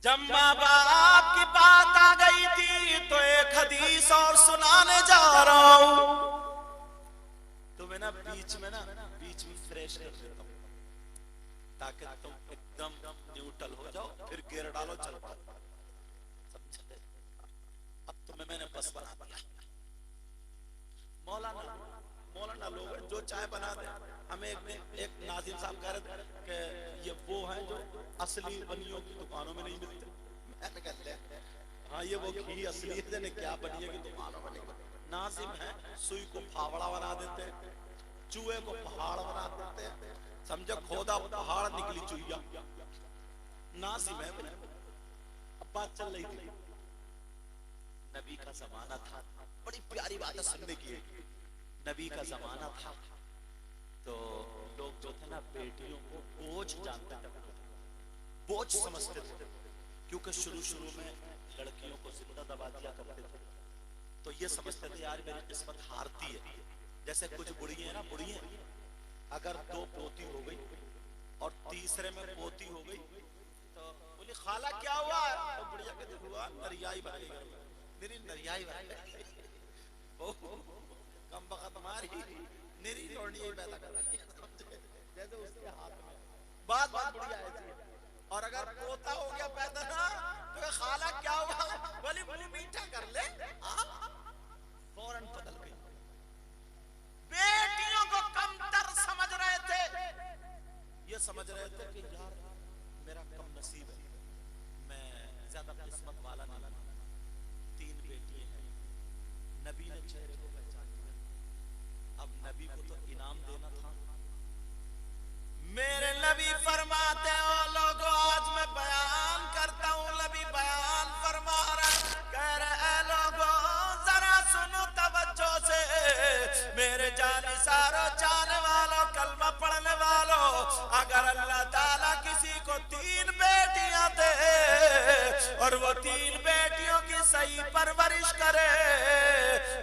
जब माँ बाप की बात आ गई थी तो एक हदीस और सुनाने जा रहा हूं। तुम्हें ना बीच में फ्रेश कर देता हूं ताकि तुम एकदम न्यूट्रल हो जाओ, फिर गियर डालो चल पड़ो। समझे? अब तुम्हें मैंने बस बना दिया। मौलाना लोग हैं जो चाय बना दे। हमें एक नाजिम साहब कह रहे थे कि ये वो हैं जो असली बनियों की दुकानों में नहीं मिलते। मैंने कहा ले, हाँ ये वो घी असली है ने क्या बनिए की दुकानों में नहीं मिलते। नाजिम है, सुई को फावड़ा बना देते हैं, चूहे को पहाड़ बना देते हैं। समझो खोदा पहाड़ निकली चुईया। नाजिम है। अब बात चल रही थी, नबी का जमाना था। बड़ी प्यारी बात है सुनने की। नबी का जमाना था तो लोग जो थे ना बेटियों को बोझ जानते थे, बोझ समझते थे, क्योंकि शुरू में लड़कियों को जिंदा दबा दिया करते थे। तो ये समझते थे यार मेरी किस्मत हारती है। जैसे कुछ बुढ़ियां है ना, बुढ़ियां अगर 2 पोती हो गई और तीसरे में पोती हो गई तो बोली खाला क्या हुआ? तो बुढ़िया कहती हुआ नरियाई बन गई, मेरी नरियाई बन गई। कम बखत मारी मेरी लोड़ियां पैदा कर रही है। जैसे उसके हाथ में बात बुढ़िया ऐसी। और अगर पोता हो गया पैदा ना तो खाला क्या हुआ? बोली मुंह मीठा कर ले। फौरन बदल गई। बेटियों को कमतर समझ रहे थे। ये समझ रहे थे कि यार मेरा कम नसीब है, मैं ज्यादा किस्मत वाला नहीं। 3 बेटियां हैं। नबी ने चेहरे को पहचान लिया। अब नबी को तो इनाम देना था। मेरे नबी फरमाते हो लोगों, आज मैं बयान करता हूं। नबी बयान फरमा रहे, कह रहे लोगों जरा सुनो तवज्जो से। मेरे जानिसारो जाने वालों, कलमा पढ़ने वालों, अगर अल्लाह ताला किसी को 3 बेटियां दे और वो 3 बेटियों की सही परवरिश करे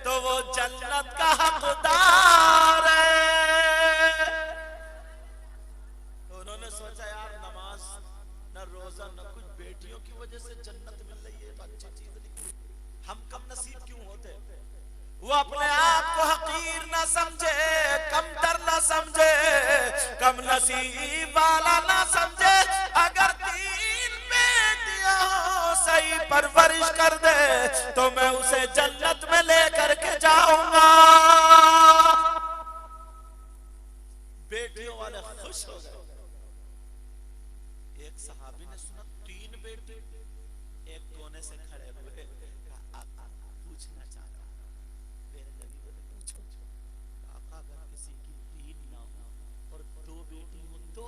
तो वो जन्नत का हकदार है। तो उन्होंने सोचा यार नमाज न रोजा न कुछ, बेटियों की वजह से जन्नत मिल रही है तो अच्छी चीज नहीं। हम कम नसीब क्यों होते? वो अपने आप को हकीर ना समझे, कमतर ना समझे, कम नसीब वाला ना समझे। अगर 3 बेटियां सही परवरिश कर दे तो मैं उसे जन्नत में लेकर के जाऊंगा। बेटियों वाले खुश हो गए। एक सहाबी ने सुना 3 बेटी, एक कोने से खड़े हुए आका पूछना चाहता हूं। मेरे नबी बोले पूछो। आका अगर किसी की 3 ना हो और 2 बेटी हो तो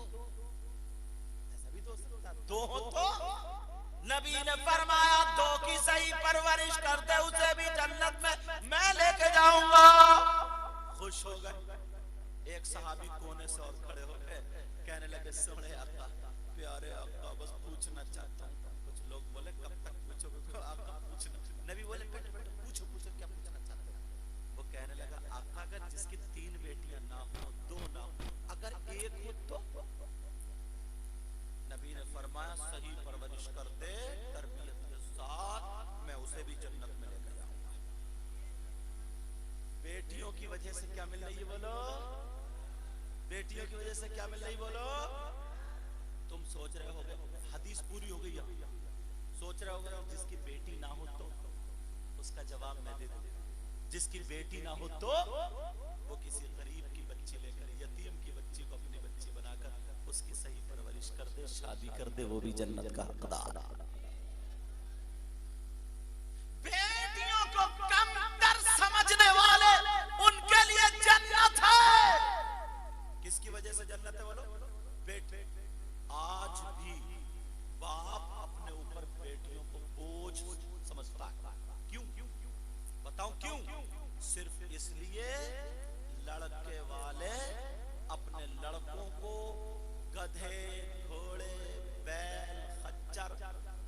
ऐसा भी तो सकता, 2 हो तो? नबी ने फरमाया 2 की सही परवरिश करते उसे भी जन्नत में मैं लेके जाऊंगा। खुश हो गए। एक सहाबी कोने से और खड़े हो गए, कहने लगे सोने आका, प्यारे आका बस पूछना चाहता हूँ। कुछ लोग बोले कब तक पूछोगे? आका पूछना। नबी बोले बेटे बेटे पूछो पूछो क्या पूछना चाहते हो? वो कहने लगा आका अगर जिसकी 3 बेटियां ना हो, 2 ना हो, अगर 1 हो तो? नबी ने फरमाया सही परवरिश कर दे तरबियत के साथ मैं उसे भी जन्नत में लेकर जाऊंगा। बेटियों की वजह से क्या मिल रही है बोलो? बेटियों की वजह से क्या मिल रही बोलो? तुम सोच रहे होगे हदीस पूरी हो गई है, सोच रहे होगे जिसकी बेटी ना हो तो? उसका जवाब मैं दे दूं। जिसकी बेटी ना हो तो वो किसी गरीब की बच्ची लेकर, यतीम की बच्ची को अपनी बच्ची बनाकर उसकी सही परवरिश कर दे, शादी कर दे, वो भी जन्नत का हकदार। बेटियों को कमतर समझने वाले, उनके लिए जन्नत है। किसकी वजह से जन्नत है बोलो? बेटे। आज भी बाप अपने ऊपर बेटियों को बोझ समझता है। क्यों? बताओ क्यों? सिर्फ इसलिए लड़के वाले अपने लड़कों को गधे, घोड़े, बैल, खच्चर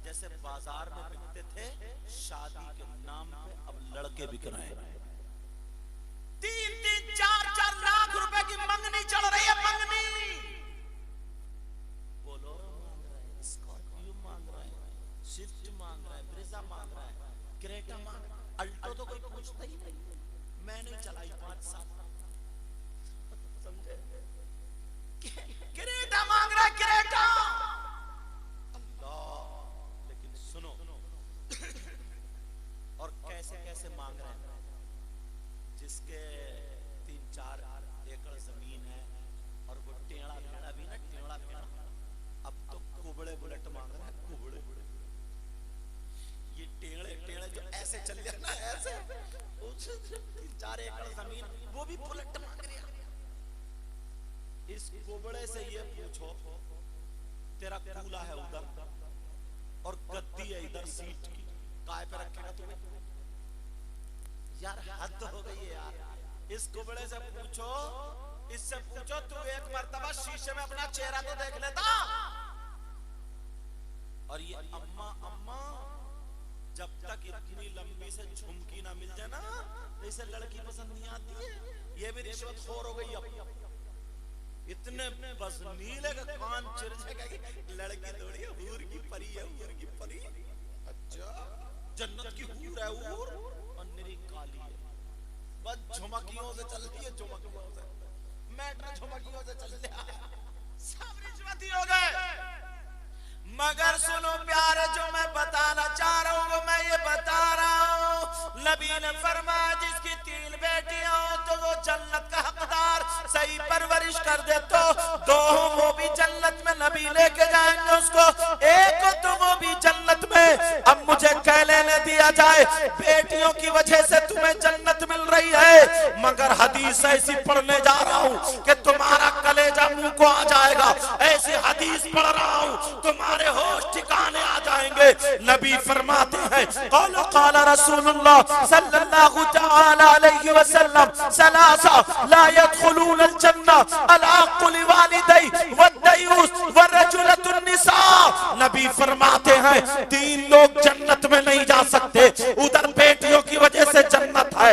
जैसे बाजार में बिकते थे, शादी के नाम पे अब लड़के बिक रहे हैं। 3-3, 4-4 लाख रुपए की मंगनी चल रही है। मंगनी बोलो, स्कॉर्पियो मांग रहे हैं, स्विफ्ट मांग रहा है, ब्रेजा मांग रहा है, क्रेटा मांग रहा है, अल्टो तो कोई पूछता ही नहीं। मैंने चलाई 5 साल, समझे? क्रेटा मांग रहा है, क्रेटा। अल्लाह, लेकिन सुनो और कैसे कैसे मांग रहे हैं। जिसके 3-4 एकड़ जमीन है और वो टेढ़ा भेड़ा भी ना, टेढ़ा भेड़ा, अब तो कुबड़े बुलेट मांग रहा है, कुबड़े। ये टेढ़े टेढ़े जो ऐसे चल जाए ना, ऐसे 3-4 एकड़ जमीन, वो भी बुलेट मांग रहा है। इस कुबड़े से ये पूछो, तेरा कूला है उधर और गद्दी है इधर सीट की, काय पे रखेगा तुम्हें? यार हद हो गई है यार। इस कुबड़े से पूछो, इससे पूछो, तू एक मर्तबा शीशे में अपना चेहरा तो देख लेता। और ये अम्मा अम्मा जब तक इतनी लंबी से झुमकी ना मिल जाए ना, तो इसे लड़की पसंद नहीं आती है। ये भी रिश्वतखोर हो गई अब। इतने बस नीले का कान चिर जाएगा, लड़की थोड़ी है, हूर की परी है, हूर की परी। अच्छा, जन्नत की हूर है, हूर, और निरी काली है, बस झुमकियों से चल रही है, झुमकियों से, मैटर झुमकियों से चल रहा है, सब रिश्वती हो गए। मगर सुनो प्यारे, जो मैं बताना चाह रहा हूँ वो मैं ये बता रहा हूँ। नबी ने फरमाया जिसकी 3 बेटियां हो तो वो जन्नत का हकदार, सही परवरिश कर दे तो 2 वो भी जन्नत में नबी लेके जाएंगे उसको, एक हो तो वो भी जन्नत में। अब मुझे कह लेने दिया जाए, बेटियों की वजह से तुम्हें जन्नत मिल रही है, मगर हदीस ऐसी पढ़ने जा रहा हूँ कि तुम्हारा कलेजा मुंह को आ जाएगा। ऐसी हदीस पढ़ रहा हूँ तुम्हारे होश ठिकाने आ जाएंगे। नबी फरमाते हैं, क़ाला क़ाला रसूलुल्लाह सल्लल्लाहु तआला अलैहि वसल्लम सलासा ला यदखुलूनल जन्ना अला कुल्ली वालिदै वद्दयूस वरजुलतुन निसा। नबी फरमाते हैं 3 लोग जन्नत में नहीं जा सकते, उधर बेटियों की वजह से जन्नत है।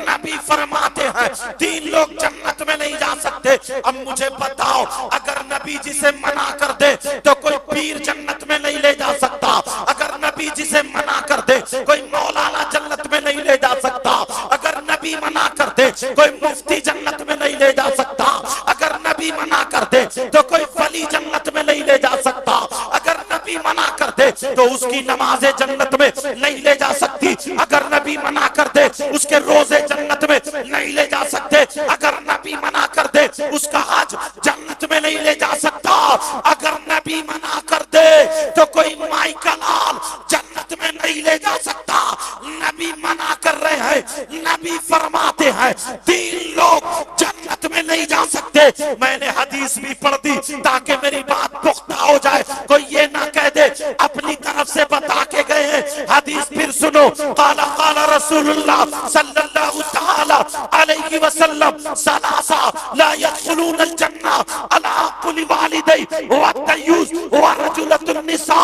नबी फरमाते हैं 3 लोग जन्नत में नहीं जा सकते। अब मुझे बताओ, अगर नबी जी से मना कर दे तो कोई पीर जन्नत में नहीं ले जा सकता, अगर नबी जी से मना कर दे कोई मौलाना जन्नत में नहीं ले जा सकता, अगर नबी मना कर दे कोई मुफ्ती जन्नत में नहीं ले जा सकता, अगर नबी मना कर दे तो कोई वली जन्नत में नहीं ले जा सकता, अगर नबी मना कर दे तो उसकी नमाजें जन्नत में नहीं ले जा सकती, अगर नबी मना कर दे उसके रोजे जन्नत में नहीं ले जा सकते, अगर नबी मना कर दे उसका हज जन्नत में नहीं ले जा सकता, अगर नबी मना कर दे तो कोई माई का लाल जन्नत में नहीं ले जा सकता। नबी मना कर रहे हैं, नबी फरमाते हैं 3 लोग जन्नत में नहीं जा सकते। मैंने हदीस भी पढ़ दी ताकि मेरी बात पुख्ता हो जाए, कोई ये ना कह दे अपनी तरफ से बता के गए हैं। हदीस फिर सुनो, क़ाला क़ाला रसूलुल्लाह सल्लल्लाहु तआला अलैहि वसल्लम सलासा ला यदखुलूनल जन्ना अला कुल्ली वालिदै वद्दयूस वरजुलतुन निसा।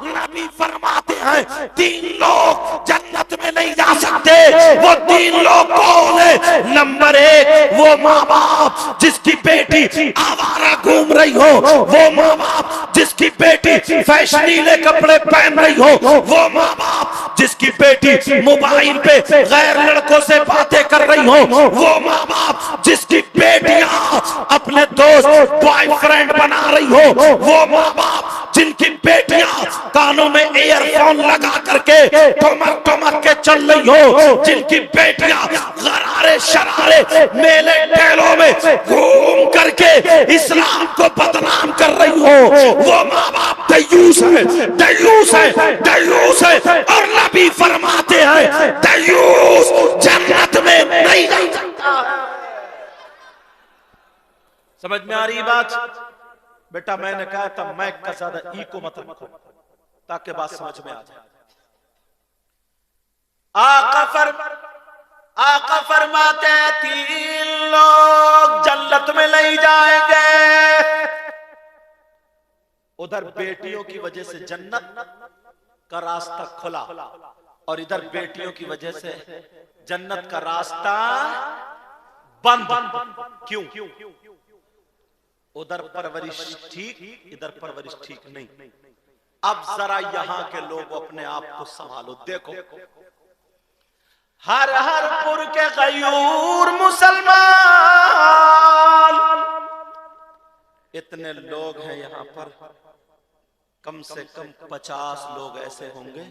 नबी फरमाते हैं 3 लोग जन्नत में नहीं जा सकते। वो 3 लोग कौन है? नंबर 1 वो माँ बाप जिसकी बेटी आवारा घूम रही हो, वो माँ बाप जिसकी बेटी फैशनीले कपड़े पहन रही हो, वो माँ बाप जिसकी बेटी मोबाइल पे गैर लड़कों से बातें कर रही हो, वो माँ बाप जिसकी बेटियां अपने दोस्त बॉयफ्रेंड बना रही हो, वो माँ बाप जिनकी बेटियां कानों में एयरफोन लगा करके ठुमक ठुमक के चल रही हो, जिनकी बेटियां गरारे शरारे मेले ठेलों में घूम करके इस्लाम को बदनाम कर रही हो, वो माँ बाप दयूस है, दयूस है, दयूस है। और नबी फरमाते हैं दयूस जन्नत में नहीं जा सकता। समझ में आ रही बात? बेटा मैंने कहा था मैं का ज्यादा ई को मत रखो ताकि बात समझ में आ जाए। आका फरमाते 3 लोग जन्नत में नहीं जाएंगे। उधर बेटियों की वजह से जन्नत का रास्ता खुला और इधर बेटियों की वजह से जन्नत का रास्ता बंद। क्यों? उधर परवरिश ठीक, इधर परवरिश ठीक नहीं। अब जरा यहां के लोग अपने आप को संभालो। देखो हर हर पुर के गयूर मुसलमान, इतने लोग हैं यहां पर, कम से कम 50 लोग ऐसे होंगे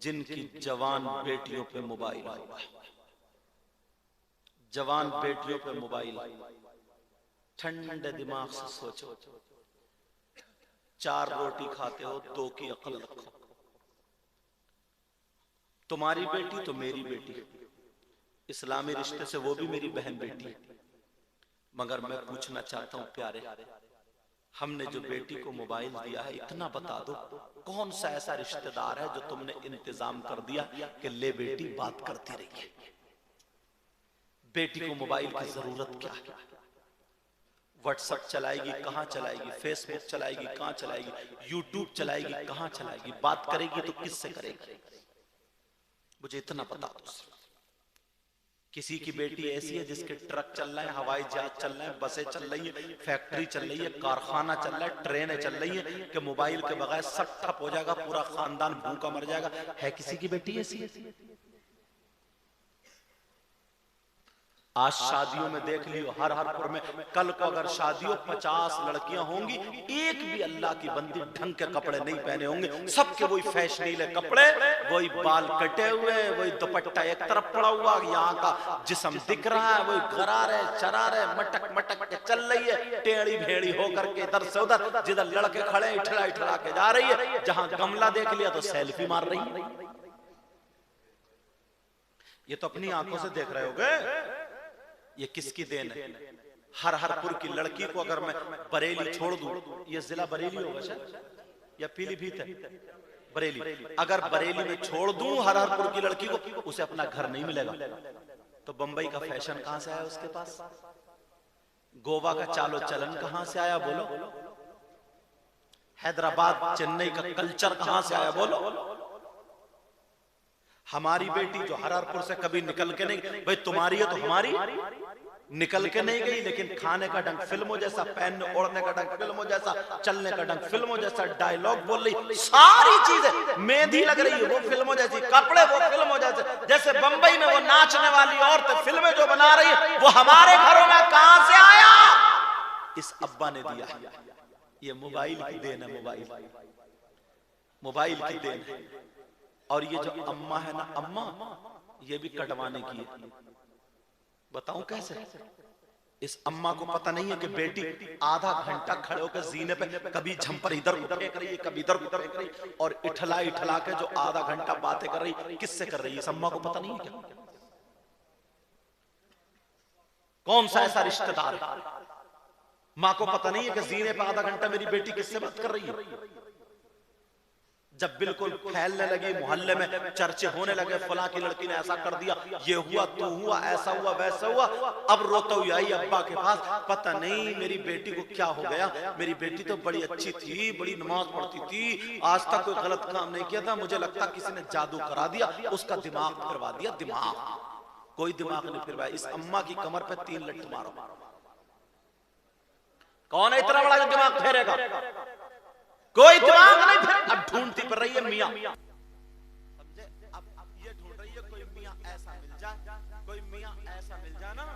जिनकी जवान बेटियों पे मोबाइल हुआ है। जवान बेटियों पे मोबाइल। ठंडे दिमाग से सोचो, 4 रोटी खाते हो, 2 की अकल रखो। तुम्हारी बेटी तो मेरी बेटी, इस्लामी रिश्ते से वो भी मेरी बहन बेटी। मगर मैं पूछना चाहता हूं प्यारे, हमने जो बेटी को मोबाइल दिया है, इतना बता दो कौन सा ऐसा रिश्तेदार है जो तुमने इंतजाम कर दिया कि ले बेटी बात करती रहिए। बेटी को मोबाइल की जरूरत क्या है? व्हाट्सएप चलाएगी, कहां चलाएगी? फेसबुक चलाएगी, कहां चलाएगी? यूट्यूब चलाएगी, कहां चलाएगी? बात करेगी तो किससे करेगी? मुझे इतना बता दो। किसी की बेटी ऐसी है जिसके ट्रक चल रहे हैं, हवाई जहाज चल रहे हैं, बसें चल रही है, फैक्ट्री चल रही है, कारखाना चल रहा है, ट्रेनें चल रही है कि मोबाइल के बगैर सब ठप हो जाएगा, पूरा खानदान भूखा मर जाएगा? है किसी की बेटी ऐसी? आज शादियों में देख लियो, हर हरपुर में कल को अगर शादियों 50 लड़कियां होंगी, एक भी अल्लाह की बंदी ढंग के कपड़े नहीं पहने होंगे। सबके वही फैशनीले कपड़े, वही बाल कटे हुए, वही दुपट्टा एक तरफ पड़ा हुआ, यहाँ का जिस्म दिख रहा है, वही गरारे चरारे मटक मटक के चल रही है, टेढ़ी भेड़ी होकर के इधर से उधर। जिधर लड़के खड़े इठला इठला के जा रही है, जहां गमला देख लिया तो सेल्फी मार रही है। ये तो अपनी आंखों से देख रहे होगे। ये किसकी देन है? हर हरपुर की लड़की को अगर मैं बरेली छोड़ दूं, ये जिला बरेली होगा शायद या पीलीभीत है, बरेली, अगर बरेली में छोड़ दूं हर हरपुर की लड़की को, उसे अपना घर नहीं मिलेगा। तो बंबई का फैशन कहां से आया उसके पास? गोवा का चालो चलन कहां से आया बोलो? हैदराबाद चेन्नई का कल्चर कहां से आया बोलो? हमारी बेटी जो हरहरपुर से कभी निकल के नहीं, भाई तुम्हारी है तो हमारी निकल के नहीं गई, लेकिन खाने का ढंग फिल्मों जैसा, पहनने ओढ़ने का ढंग फिल्मों जैसा, चलने का ढंग फिल्मों जैसा, डायलॉग बोल रही, सारी चीजें मेहंदी लग रही है वो फिल्मों जैसी, कपड़े वो फिल्मों जैसे। जैसे बंबई में वो नाचने वाली औरतें फिल्में जो बना रही है, वो हमारे घरों में कहां से आया? इस अब्बा ने दिया। ये मोबाइल की देन है, मोबाइल की देन है। और ये जो अम्मा है ना, अम्मा, ये भी कटवाने की है। बताऊं कैसे? इस अम्मा को पता नहीं है कि बेटी आधा घंटा खड़े होकर जीने पे कभी झंपर इधर को फेंक रही है, कभी इधर को फेंक रही है, और इठला इठला के जो आधा घंटा बातें कर रही, किससे कर रही है? इस अम्मा को पता नहीं है क्या? कौन सा ऐसा रिश्तेदार है? मां को पता नहीं है कि जीने पे आधा घंटा मेरी बेटी किससे बात कर रही है? जब बिल्कुल फैलने लगी, मोहल्ले में चर्चे होने लगे, फलां की लड़की ने ऐसा कर दिया, ये हुआ तो हुआ, ऐसा हुआ वैसा हुआ, अब रोते हुए आई अब्बा के पास, पता नहीं मेरी बेटी को क्या हो गया, मेरी बेटी तो बड़ी अच्छी थी, बड़ी नमाज पढ़ती थी, आज तक कोई गलत काम नहीं किया था, मुझे लगता किसी ने जादू करा दिया, उसका दिमाग फिरवा दिया। दिमाग कोई दिमाग नहीं फिरवाया। इस अम्मा की कमर पे 3 लट्ठ मारो। कौन है इतना बड़ा दिमाग फेरेगा? कोई दिमाग नहीं फिर। अब ढूंढती पड़ रही है मियां, समझे? अब ये ढूंढ रही है कोई मियां ऐसा मिल जाए, कोई मियां ऐसा मिल जाए ना,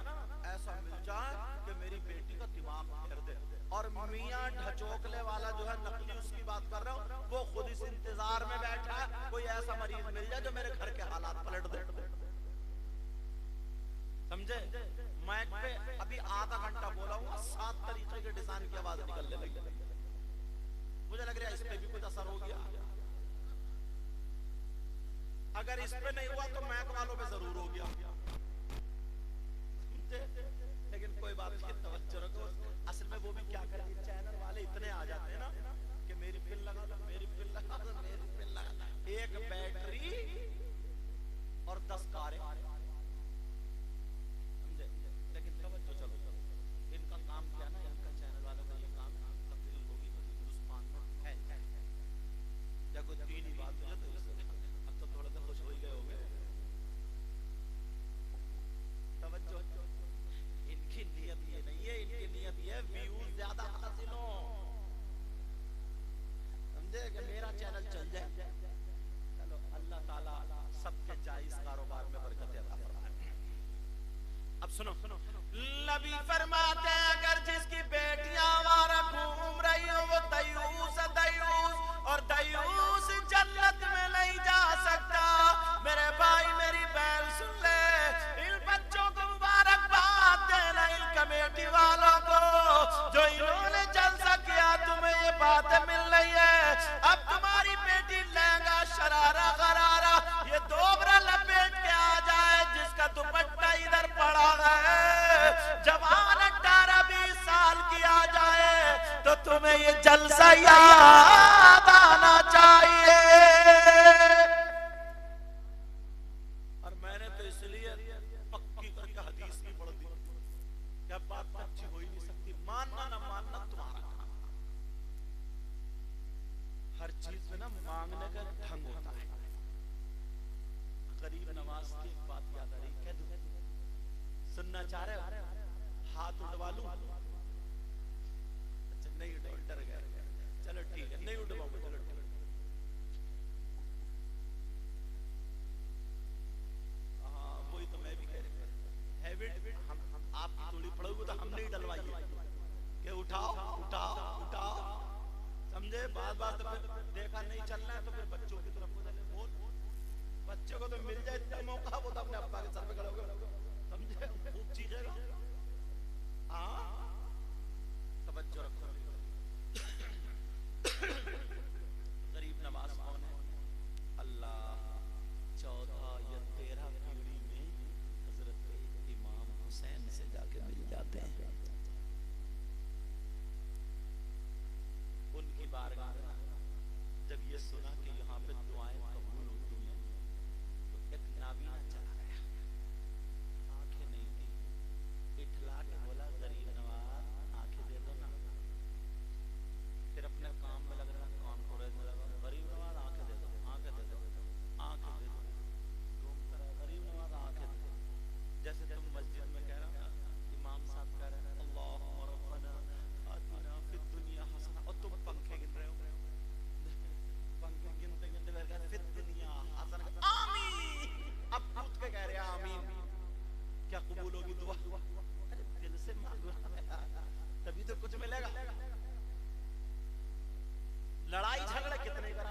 ऐसा मिल जाए कि मेरी बेटी का दिमाग फेर दे। और मियां ढचोकले वाला जो है, नकली, उसकी बात कर रहा हूं, वो खुद इस इंतजार में बैठा है कोई ऐसा मरीज मिल जाए जो मेरे घर के हालात पलट दे। समझे? माइक पे अभी आधा घंटा बोला हूं, 7 तरीके के डिजाइन की आवाज निकलने लगी। मुझे लग रहा है इस पे भी कुछ असर हो गया। अगर इस पे नहीं हुआ तो मैक वालों पे जरूर हो गया। लेकिन कोई बात नहीं, तवज्जो रखो। असल में वो भी क्या करेंगे, चैनल वाले इतने आ जाते हैं ना कि मेरी पिन लगा दो, मेरी पिन लगा दो, मेरी पिन लगा दो। एक बैटरी और 10 कारें, समझे? लेकिन तवज्जो, चलो इनका काम क्या ना, इनका चैनल वालों का ये काम, तब्दीली होगी तो हिंदुस्तान में है। या कोई दीनी बात हो जाए तो अब तो थोड़ा सा खुश हो ही गए होंगे। तवज्जो, इनकी नियत ये नहीं है, इनकी नियत ये व्यूज ज्यादा हासिल हो। अब सुनो, नबी फरमाते हैं अगर जिसकी बेटियां आवारा घूम रही हो वो दयूस और दयूस जन्नत में नहीं जा सकता। मेरे भाई मेरी बहन सुन ले, इन बच्चों को मुबारकबाद देना, इन कमेटी वालों को जो इन्होंने जलसा किया, तुम्हें ये बातें मिल रही है। अब तुम्हारी बेटी लहंगा शरारा गरारा ये दोबरा लपेट के आ जाए, जिसका दुपट्टा इधर पड़ा है, जवान 18-20 साल की आ जाए, तो तुम्हें ये जलसा याद आना चाहिए। और मैंने तो इसलिए पक्की करके हदीस की पढ़ दी, क्या बात अच्छी हो ही नहीं सकती। मानना ना मानना तुम्हारा काम। हर चीज में ना मांगने का ढंग होता है। गरीब नवाज की एक बात याद आ रही, कह दूं? सुनना चाह रहे हो? हाथ उठवा लूं? अच्छा नहीं उठा, डर गया। चलो ठीक है, नहीं उठवाऊंगा, चलो ठीक है। हाँ वही तो मैं भी कह रही हूँ, हैबिट हम आप थोड़ी पढ़ोगे तो हम नहीं डलवाइए कि उठाओ उठाओ उठाओ, समझे? बार बार तो फिर देखा नहीं चलना है तो फिर बच्चों की तरफ बोल, बच्चों को तो मिल जाए इतना मौका, वो तो अपने अब्बा के सर पे खड़ा होगा, समझे? खूब चीज है। हाँ तवज्जो रखो। गरीब नवाज कौन है? अल्लाह 14 या 13 पीढ़ी में हजरत इमाम हुसैन से जाके मिल जाते हैं। उनकी बारगाह जब ये सुना कि यहाँ पे दुआएं कबूल होती हैं, तो एक नाबीना चला गया, आंखें नहीं थी, इठला के बोला गरीब नवाज आंखें दे दो ना। फिर अपने काम में लग रहा, काम को लगा, गरीब नवाज आंखें दे दो, आंखें दे दो, आंखें दे दो, घूमता रहा, गरीब नवाज आंखें दे दो। जैसे तुम मस्जिद में कह रहा ना, इमाम साहब कह रहे हैं अल्लाहुम्मा रब्बना आतिना फिद दुनिया हसना, और तुम पंखे गिन रहे हो, पंखे गिनते गिनते फिद दुनिया हसना, आमीन। अब कूद के कह रहे हैं आमीन। क्या कबूल होगी दुआ? अरे दिल से मांगो तभी तो कुछ मिलेगा। लड़ाई झगड़े कितने करा